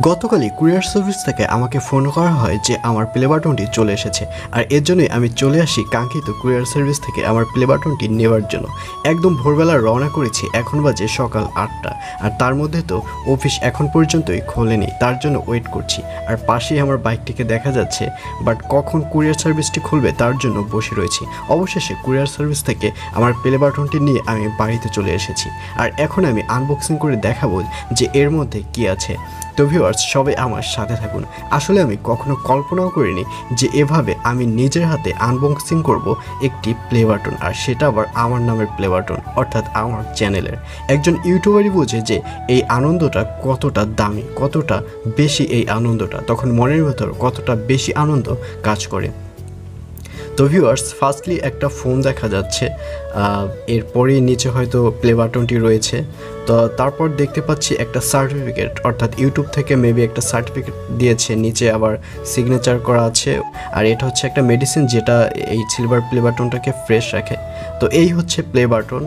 গতকালই courier service থেকে আমাকে ফোন করা হয় যে আমার প্লে বাটনটি চলে এসেছে, আর এর জন্যই আমি চলে আসি কাঙ্ক্ষিত কুরিয়ার সার্ভিস থেকে আমার প্লে বাটনটি নেওয়ার জন্য। একদম ভোরবেলা রওনা করেছি, এখন বাজে সকাল 8টা, আর তার মধ্যে তো অফিস এখন পর্যন্তই খোলেনি, তার জন্য ওয়েট করছি। আর পাশেই আমার বাইকটিকে দেখা যাচ্ছে, বাট কখন কুরিয়ার সার্ভিসটি খুলবে তার জন্য বসে রয়েছি। অবশেষে কুরিয়ার সার্ভিস থেকে আমার প্লে বাটনটি নিয়ে আমি বাড়িতে চলে এসেছি, আর এখন আমি আনবক্সিং করে দেখাবো যে এর মধ্যে কী আছে। তো ভিউয়ার্স, সবাই আমার সাথে থাকুন। আসলে আমি কখনো কল্পনাও করিনি যে এভাবে আমি নিজের হাতে আনবক্সিং করব একটি প্লে বাটন, আর সেটা আবার আমার নামের প্লে বাটন, অর্থাৎ আমার চ্যানেলের। একজন ইউটিউবারই বোঝে যে এই আনন্দটা কতটা দামি, কতটা বেশি এই আনন্দটা, তখন মনের ভেতর কতটা বেশি আনন্দ কাজ করে। তো ভিউয়ার্স, ফার্স্টলি একটা ফোন দেখা যাচ্ছে, এরপরেই নিচে হয়তো প্লে বাটনটি রয়েছে। তো তারপর দেখতে পাচ্ছি একটা সার্টিফিকেট, অর্থাৎ ইউটিউব থেকে মেবি একটা সার্টিফিকেট দিয়েছে, নিচে আবার সিগনেচার করা আছে। আর এটা হচ্ছে একটা মেডিসিন যেটা এই সিলভার প্লে বাটনটাকে ফ্রেশ রাখে। তো এই হচ্ছে প্লে বাটন।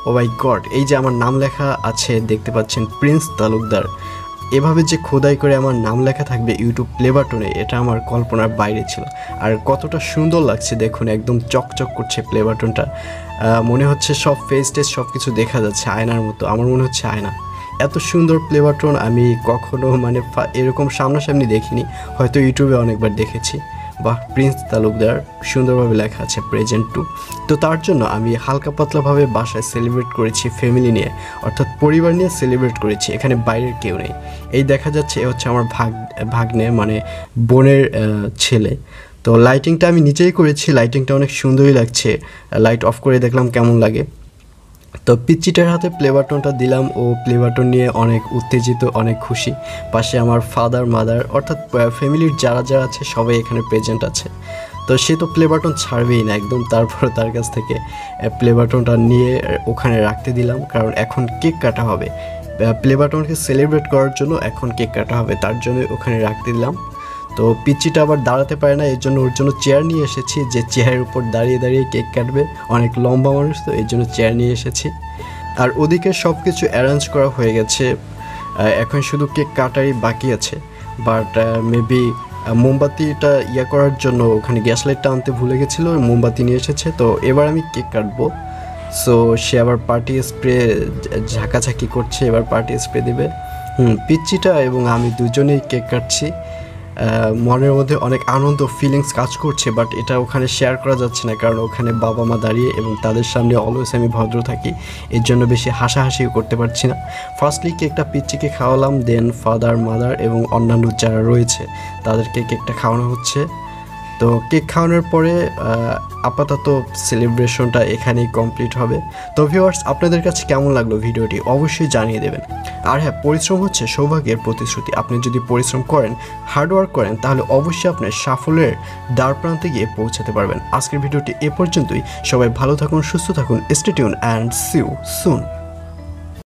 ও মাই গড, এই যে আমার নাম লেখা আছে দেখতে পাচ্ছেন, প্রিন্স তালুকদার। এভাবে যে খোদাই করে আমার নাম লেখা থাকবে ইউটিউব প্লে বাটনে, এটা আমার কল্পনার বাইরে ছিল। আর কতটা সুন্দর লাগছে দেখুন, একদম চকচক করছে প্লে বাটনটা। মনে হচ্ছে সব ফেস টেস সব কিছু দেখা যাচ্ছে আয়নার মতো, আমার মনে হচ্ছে আয়না। এত সুন্দর প্লে বাটন আমি কখনো এরকম সামনাসামনি দেখিনি, হয়তো ইউটিউবে অনেকবার দেখেছি। বাহ, প্রিন্স তালুকদার, সুন্দরভাবে লেখা আছে প্রেজেন্ট টু। তো তার জন্য আমি হালকা পাতলাভাবে বাসায় সেলিব্রেট করেছি ফ্যামিলি নিয়ে, অর্থাৎ পরিবার নিয়ে সেলিব্রেট করেছি, এখানে বাইরের কেউ নেই। এই দেখা যাচ্ছে এ হচ্ছে আমার ভাগ্নে, মানে বোনের ছেলে। তো লাইটিংটা আমি নিজেই করেছি, লাইটিংটা অনেক সুন্দরই লাগছে। লাইট অফ করে দেখলাম কেমন লাগে। তো পিচ্চিটার হাতে প্লে বাটনটা দিলাম, ও প্লে বাটন নিয়ে অনেক উত্তেজিত, অনেক খুশি। পাশে আমার ফাদার মাদার, অর্থাৎ ফ্যামিলির যারা যারা আছে সবাই এখানে প্রেজেন্ট আছে। তো সে তো প্লে বাটন ছাড়বেই না একদম। তারপর তার কাছ থেকে প্লে বাটনটা নিয়ে ওখানে রাখতে দিলাম, কারণ এখন কেক কাটা হবে। প্লে বাটনকে সেলিব্রেট করার জন্য এখন কেক কাটা হবে, তার জন্য ওখানে রাখতে দিলাম। তো পিচ্চিটা আবার দাঁড়াতে পারে না, এর জন্য ওর জন্য চেয়ার নিয়ে এসেছি, যে চেয়ারের উপর দাঁড়িয়ে দাঁড়িয়ে কেক কাটবে। অনেক লম্বা মানুষ তো, এর জন্য চেয়ার নিয়ে এসেছি। আর ওদিকে সব কিছু অ্যারেঞ্জ করা হয়ে গেছে, এখন শুধু কেক কাটারই বাকি আছে। বাট মেবি মোমবাতিটা করার জন্য ওখানে গ্যাস লাইটটা আনতে ভুলে গেছিলো, মোমবাতি নিয়ে এসেছে। তো এবার আমি কেক কাটবো। সো সে আবার পার্টি স্প্রে ঝাঁকাঝাঁকি করছে, এবার পার্টি স্প্রে দেবে। পিচ্চিটা এবং আমি দুজনেই কেক কাটছি। মনের মধ্যে অনেক আনন্দ ফিলিংস কাজ করছে, বাট এটা ওখানে শেয়ার করা যাচ্ছে না, কারণ ওখানে বাবা মা দাঁড়িয়ে এবং তাদের সামনে অলওয়েজ আমি ভদ্র থাকি, এর জন্য বেশি হাসাহাসিও করতে পারছি না। ফার্স্টলি কেকটা পিচ্চিকে খাওয়ালাম, দেন ফাদার মাদার এবং অন্যান্য যারা রয়েছে তাদেরকে কেকটা খাওয়ানো হচ্ছে। তো কেক খাওয়ানোর পরে আপাতত সেলিব্রেশনটা এখানেই কমপ্লিট হবে। তো ভিউয়ার্স, আপনাদের কাছে কেমন লাগলো ভিডিওটি অবশ্যই জানিয়ে দেবেন। আর হ্যাঁ, পরিশ্রম হচ্ছে সৌভাগ্যের প্রতিশ্রুতি। আপনি যদি পরিশ্রম করেন, হার্ডওয়ার্ক করেন, তাহলে অবশ্যই আপনার সাফল্যের দ্বার প্রান্তে গিয়ে পৌঁছাতে পারবেন। আজকের ভিডিওটি এ পর্যন্তই। সবাই ভালো থাকুন, সুস্থ থাকুন, stay tune and see you soon.